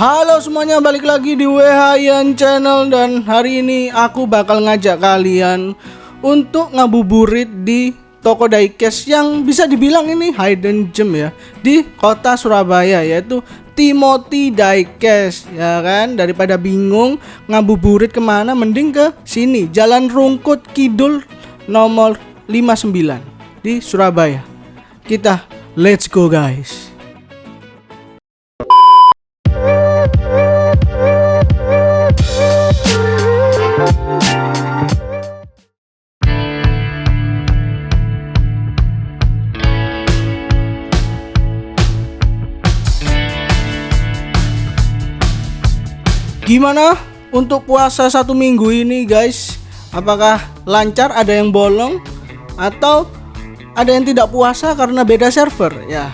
Halo semuanya, balik lagi di WHIan Channel. Dan hari ini aku bakal ngajak kalian untuk ngabuburit di toko diecast yang bisa dibilang ini hidden gem ya, di kota Surabaya, yaitu Timothy Diecast. Ya kan, daripada bingung ngabuburit kemana, mending ke sini, Jalan Rungkut Kidul nomor 59 di Surabaya. Kita let's go guys. Gimana untuk puasa 1 minggu ini guys? Apakah lancar, ada yang bolong, atau ada yang tidak puasa karena beda server? Ya,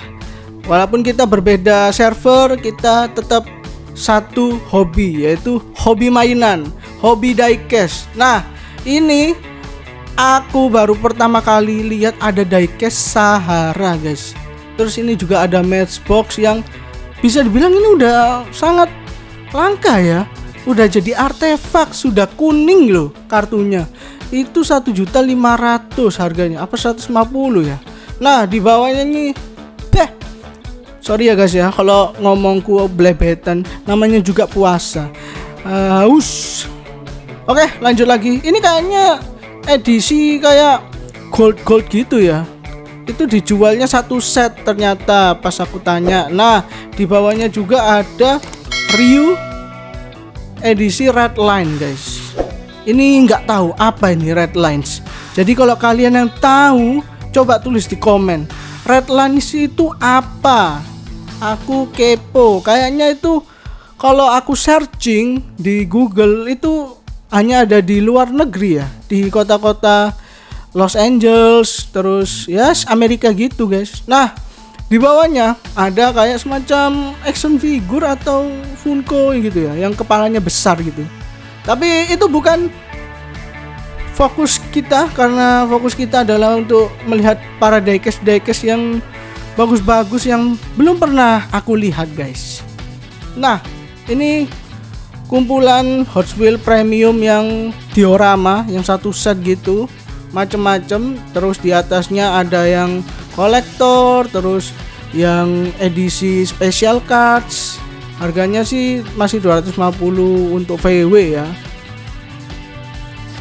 walaupun kita berbeda server, kita tetap satu hobi, yaitu hobi mainan, hobi diecast. Nah, ini aku baru pertama kali lihat ada diecast Sahara guys. Terus ini juga ada Matchbox yang bisa dibilang ini udah sangat langka ya, udah jadi artefak, sudah kuning loh kartunya. Itu 1.500.000 harganya, apa 150 ya. Nah, di bawahnya nih sorry ya guys ya kalau ngomongku blebetan, namanya juga puasa. Oke, lanjut lagi. Ini kayaknya edisi kayak gold gitu ya. Itu dijualnya satu set ternyata pas aku tanya. Nah, di bawahnya juga ada Ryu edisi Red Line guys. Ini nggak tahu apa ini Red Lines. Jadi kalau kalian yang tahu, coba tulis di komen, Red Lines itu apa? Aku kepo. Kayaknya itu kalau aku searching di Google itu hanya ada di luar negeri ya, di kota-kota Los Angeles, terus ya Amerika gitu guys. Nah, di bawahnya ada kayak semacam action figure atau Funko gitu ya, yang kepalanya besar gitu. Tapi itu bukan fokus kita, karena fokus kita adalah untuk melihat para diecast yang bagus-bagus yang belum pernah aku lihat guys. Nah, ini kumpulan Hot Wheels premium yang diorama, yang satu set gitu, macem-macem. Terus di atasnya ada yang kolektor, terus yang edisi special cards. Harganya sih masih 250 untuk VW ya.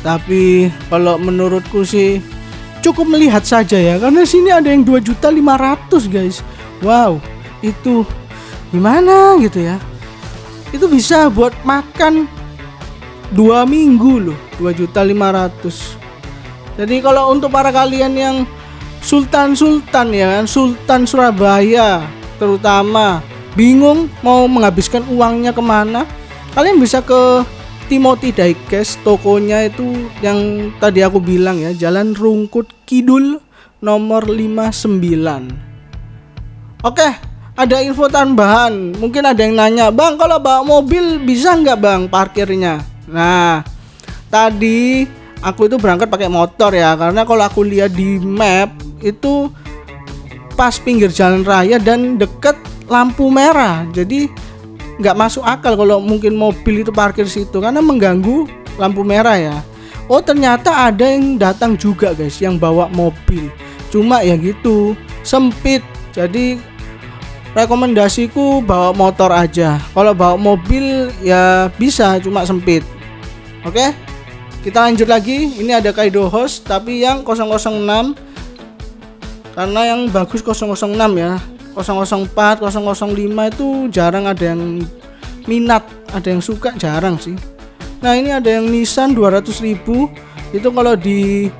Tapi kalau menurutku sih cukup melihat saja ya, karena sini ada yang 2.500.000 guys. Wow, itu gimana gitu ya. Itu bisa buat makan 2 minggu loh, 2.500.000. Jadi kalau untuk para kalian yang Sultan ya kan, Sultan Surabaya terutama, bingung mau menghabiskan uangnya kemana, kalian bisa ke Timothy Diecast. Tokonya itu yang tadi aku bilang ya, Jalan Rungkut Kidul nomor 59. Oke, ada info tambahan. Mungkin ada yang nanya, Bang, kalau bawa mobil bisa nggak bang parkirnya? Nah, tadi aku itu berangkat pakai motor ya, karena kalau aku lihat di map itu pas pinggir jalan raya dan deket lampu merah, jadi nggak masuk akal kalau mungkin mobil itu parkir situ karena mengganggu lampu merah ya. Oh, ternyata ada yang datang juga guys yang bawa mobil, cuma ya gitu sempit. Jadi rekomendasiku bawa motor aja. Kalau bawa mobil ya bisa, cuma sempit. Oke, kita lanjut lagi. Ini ada Kaido Host tapi yang 006, karena yang bagus 006 ya. 004, 005 itu jarang ada yang minat, ada yang suka, jarang sih. Nah, ini ada yang Nissan 200.000. Itu kalau di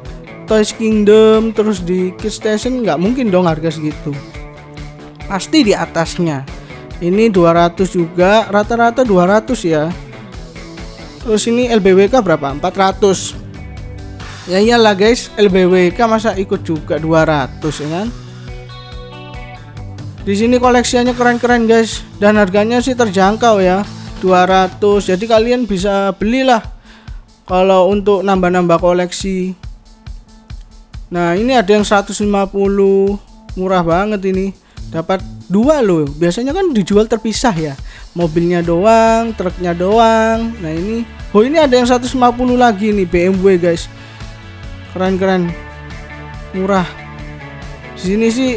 Toys Kingdom terus di Kids Station nggak mungkin dong harga segitu, pasti di atasnya. Ini 200 juga, rata-rata 200 ya. Terus ini LBWK berapa? 400. Ya iyalah guys, LBWK masa ikut juga 200 ya kan. Di sini koleksiannya keren-keren guys, dan harganya sih terjangkau ya, 200. Jadi kalian bisa belilah kalau untuk nambah-nambah koleksi. Nah, ini ada yang 150, murah banget ini. Dapat 2 loh. Biasanya kan dijual terpisah ya. mobilnya doang, truknya doang. Nah ini, oh ini ada yang 150 lagi nih BMW guys. Keren-keren, murah. Di sini sih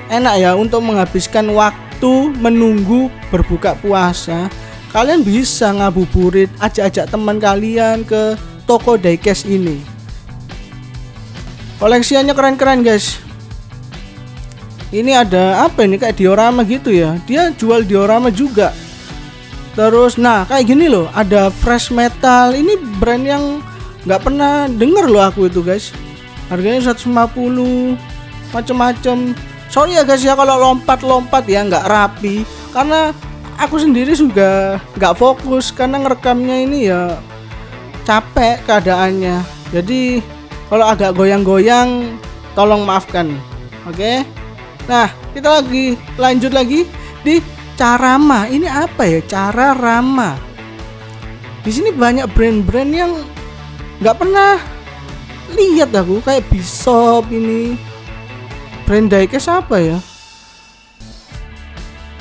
enak ya untuk menghabiskan waktu menunggu berbuka puasa. Kalian bisa ngabuburit, ajak-ajak teman kalian ke toko diecast ini. Koleksiannya keren-keren guys. Ini ada apa ini, kayak diorama gitu ya. Dia jual diorama juga. Terus nah kayak gini loh, ada Fresh Metal. Ini brand yang nggak pernah denger loh aku itu guys. Harganya 150, macem-macem. Sorry ya guys ya kalau lompat-lompat ya, nggak rapi. Karena aku sendiri juga nggak fokus karena ngerekamnya ini ya capek keadaannya. Jadi kalau agak goyang-goyang tolong maafkan. Oke. Nah, kita lanjut lagi di Carama. Ini apa ya? Cararama. Di sini banyak brand-brand yang nggak pernah lihat aku, kayak Bishop ini. Brand diecast apa ya?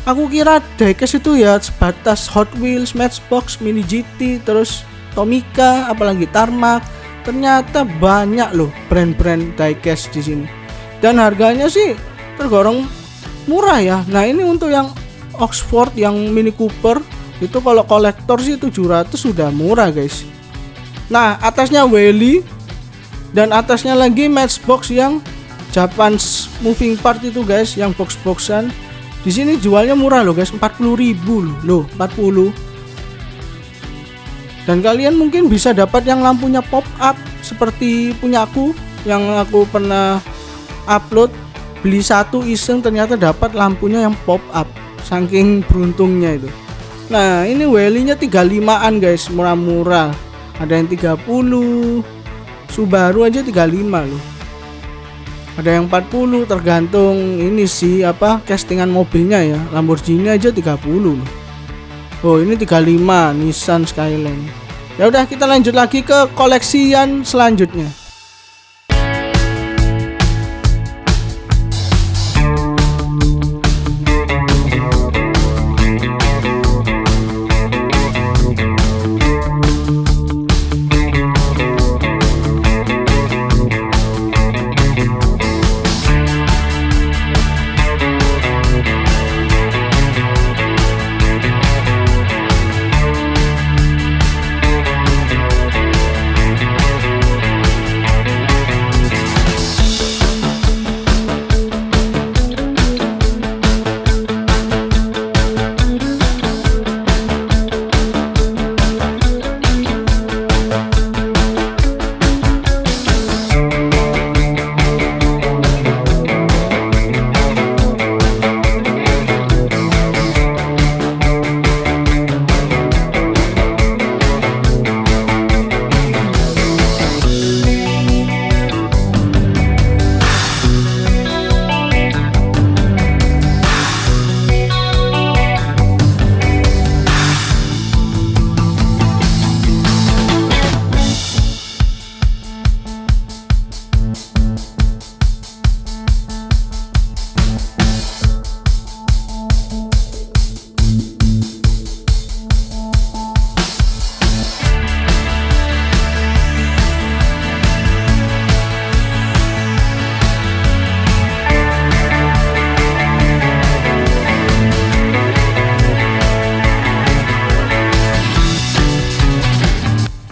Aku kira diecast itu ya sebatas Hot Wheels, Matchbox, Mini GT, terus Tomica, apalagi Tarmac. Ternyata banyak loh brand-brand diecast di sini. Dan harganya sih tergolong murah ya. Nah, ini untuk yang Oxford yang Mini Cooper itu kalau kolektor sih 700 sudah murah, guys. Nah, atasnya Wheelie dan atasnya lagi Matchbox yang Japan's moving part itu, guys, yang box-boxan. Di sini jualnya murah loh, guys, 40.000 loh, 40. Dan kalian mungkin bisa dapat yang lampunya pop up seperti punyaku yang aku pernah upload. Beli satu iseng ternyata dapat lampunya yang pop up, saking beruntungnya itu. Nah ini Wheelie-nya 35an guys, murah-murah. Ada yang 30, Subaru aja 35 loh. Ada yang 40, tergantung ini sih apa castingan mobilnya ya. Lamborghini aja 30 loh. Oh ini 35 Nissan Skyline. Ya udah kita lanjut lagi ke koleksian selanjutnya.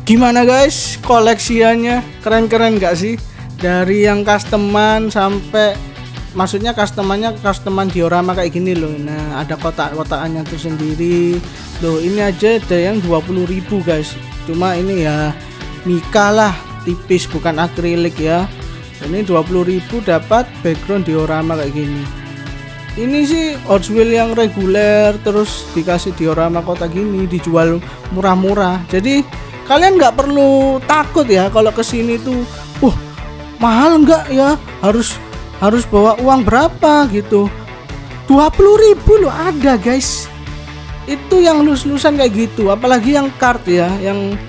Gimana guys, koleksiannya keren-keren gak sih? Dari yang customan sampai, maksudnya customan diorama kayak gini loh. Nah ada kotak-kotakannya tuh sendiri loh. Ini aja ada yang 20.000 guys. Cuma ini ya Mika lah, tipis bukan akrilik ya. Ini 20.000 dapat background diorama kayak gini. Ini sih Hot Wheels yang reguler terus dikasih diorama kotak gini, dijual murah-murah. Jadi kalian nggak perlu takut ya kalau kesini tuh, mahal nggak ya, harus bawa uang berapa gitu. 20.000 loh ada guys. Itu yang lus-lusan kayak gitu, apalagi yang kart ya, yang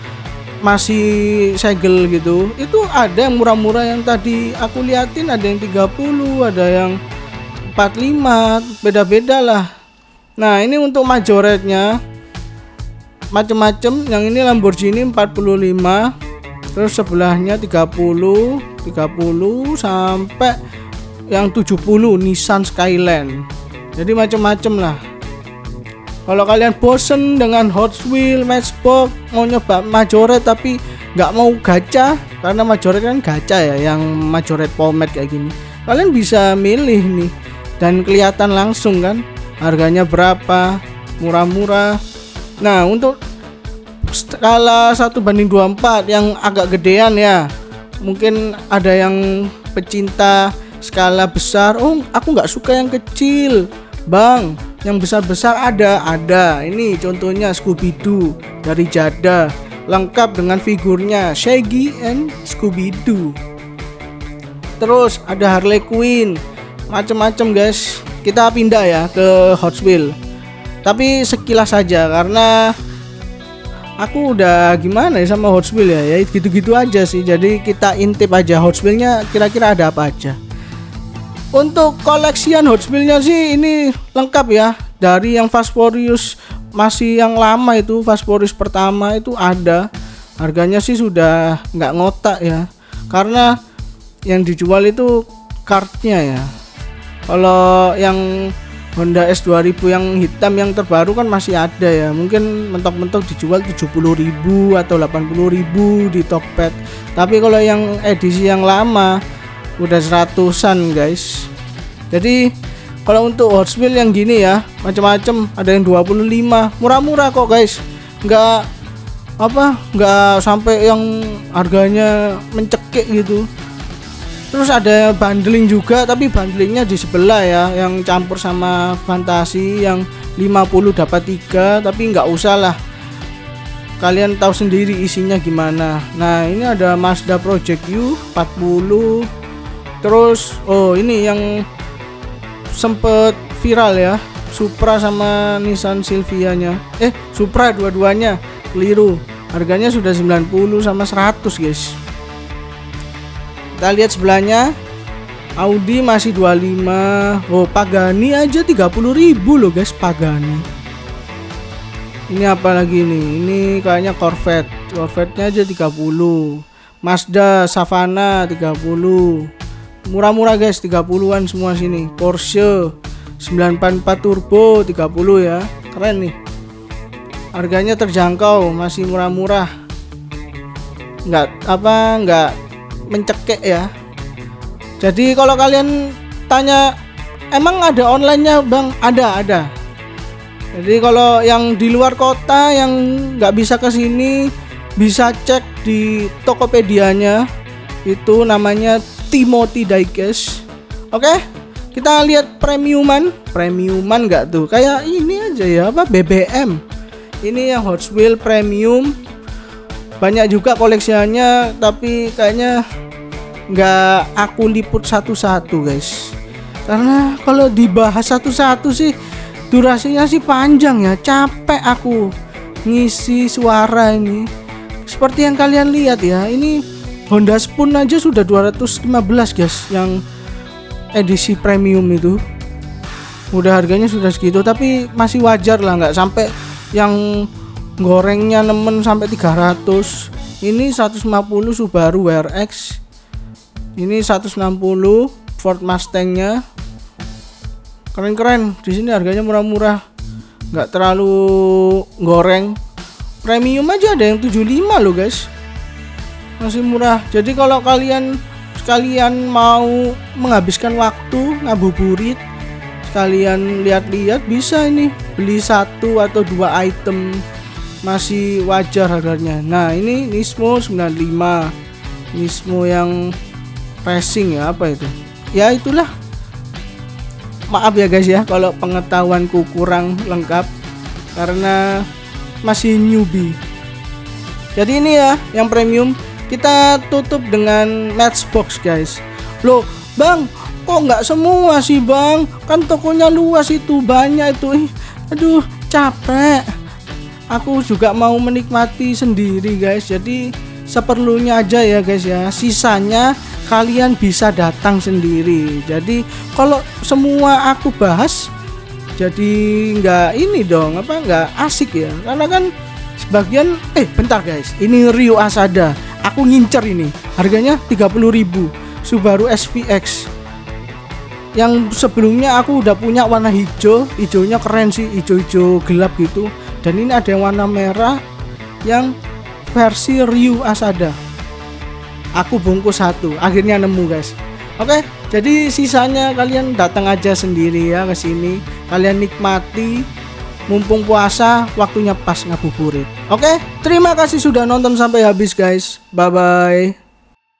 masih segel gitu. Itu ada yang murah-murah yang tadi aku liatin, ada yang 30, ada yang 45, beda-beda lah. Nah ini untuk Majorette-nya macem-macem. Yang ini Lamborghini 45, terus sebelahnya 30 sampai yang 70 Nissan Skyline. Jadi macem-macem lah. Kalau kalian bosen dengan Hot Wheels, Matchbox, mau nyoba Majorette tapi nggak mau gacha, karena Majorette kan gacha ya, yang Majorette Pomade kayak gini, kalian bisa milih nih dan kelihatan langsung kan harganya berapa, murah-murah. Nah untuk skala 1:24 yang agak gedean ya, mungkin ada yang pecinta skala besar. Oh aku nggak suka yang kecil bang, yang besar-besar ada. Ini contohnya Scooby-Doo dari Jada, lengkap dengan figurnya Shaggy and Scooby-Doo. Terus ada Harley Quinn, macem-macem guys. Kita pindah ya ke Hot Wheels, tapi sekilas saja karena aku udah gimana ya sama Hot Wheels ya gitu-gitu aja sih. Jadi kita intip aja Hot Wheels-nya kira-kira ada apa aja. Untuk koleksian Hot Wheels-nya sih ini lengkap ya. Dari yang Fast Furious masih yang lama itu, Fast Furious pertama itu ada. Harganya sih sudah nggak ngotak ya, karena yang dijual itu kartnya ya. Kalau yang Honda S2000 yang hitam yang terbaru kan masih ada ya, mungkin mentok-mentok dijual 70.000 atau 80.000 di Tokped. Tapi kalau yang edisi yang lama udah 100-an guys. Jadi kalau untuk Hot Wheels yang gini ya macam-macam, ada yang 25, murah-murah kok guys, nggak sampai yang harganya mencekik gitu. Terus ada bundling juga, tapi bundlingnya di sebelah ya, yang campur sama fantasi yang 50 dapat 3, tapi nggak usah lah, kalian tahu sendiri isinya gimana. Nah ini ada Mazda Project U 40. Terus ini yang sempet viral ya, Supra sama Nissan Silvia-nya. Supra dua-duanya, keliru. Harganya sudah 90 sama 100 guys. Kita lihat sebelahnya, Audi masih 25. Pagani aja 30.000 loh guys, Pagani. Ini apa lagi nih? Ini kayaknya Corvette-nya aja 30. Mazda Savana 30. Murah-murah guys, 30-an semua sini. Porsche 944 Turbo 30 ya. Keren nih. Harganya terjangkau, masih murah-murah. Nggak mencekek ya. Jadi kalau kalian tanya emang ada online-nya bang, ada. Jadi kalau yang di luar kota yang nggak bisa ke sini, bisa cek di Tokopedia-nya, itu namanya Timothy Diecast. Oke, kita lihat premiuman nggak tuh, kayak ini aja ya, BBM. Ini yang Hot Wheels premium, banyak juga koleksiannya, tapi kayaknya nggak aku liput satu-satu guys, karena kalau dibahas satu-satu sih durasinya sih panjang ya, capek aku ngisi suara ini. Seperti yang kalian lihat ya, ini Honda Spoon aja sudah 215 guys, yang edisi premium itu udah harganya sudah segitu, tapi masih wajar lah, nggak sampai yang gorengnya nemen sampai 300. Ini 150 Subaru WRX, ini 160 Ford Mustang-nya, keren-keren. Di sini harganya murah-murah, nggak terlalu goreng. Premium aja ada yang 75 loh guys, masih murah. Jadi kalau kalian sekalian mau menghabiskan waktu ngabuburit, sekalian lihat-lihat, bisa ini beli 1 atau 2 item, masih wajar harganya. Nah ini Nismo 95, Nismo yang racing ya, apa itu ya, itulah. Maaf ya guys ya kalau pengetahuanku kurang lengkap karena masih newbie. Jadi ini ya yang premium. Kita tutup dengan Matchbox guys. Loh bang, kok nggak semua sih bang, kan tokonya luas itu, banyak itu. Aduh capek, aku juga mau menikmati sendiri guys. Jadi seperlunya aja ya guys ya, sisanya kalian bisa datang sendiri. Jadi kalau semua aku bahas jadi nggak ini dong, apa nggak asik ya, karena kan sebagian bentar guys, ini Ryo Asada aku ngincer ini, harganya 30.000 Subaru SVX. Yang sebelumnya aku udah punya warna hijau, hijaunya keren sih, hijau-hijau gelap gitu, dan ini ada yang warna merah yang versi Ryo Asada. Aku bungkus satu, akhirnya nemu guys. Oke, jadi sisanya kalian datang aja sendiri ya ke sini. Kalian nikmati, mumpung puasa, waktunya pas ngabuburit. Oke, terima kasih sudah nonton sampai habis guys. Bye bye.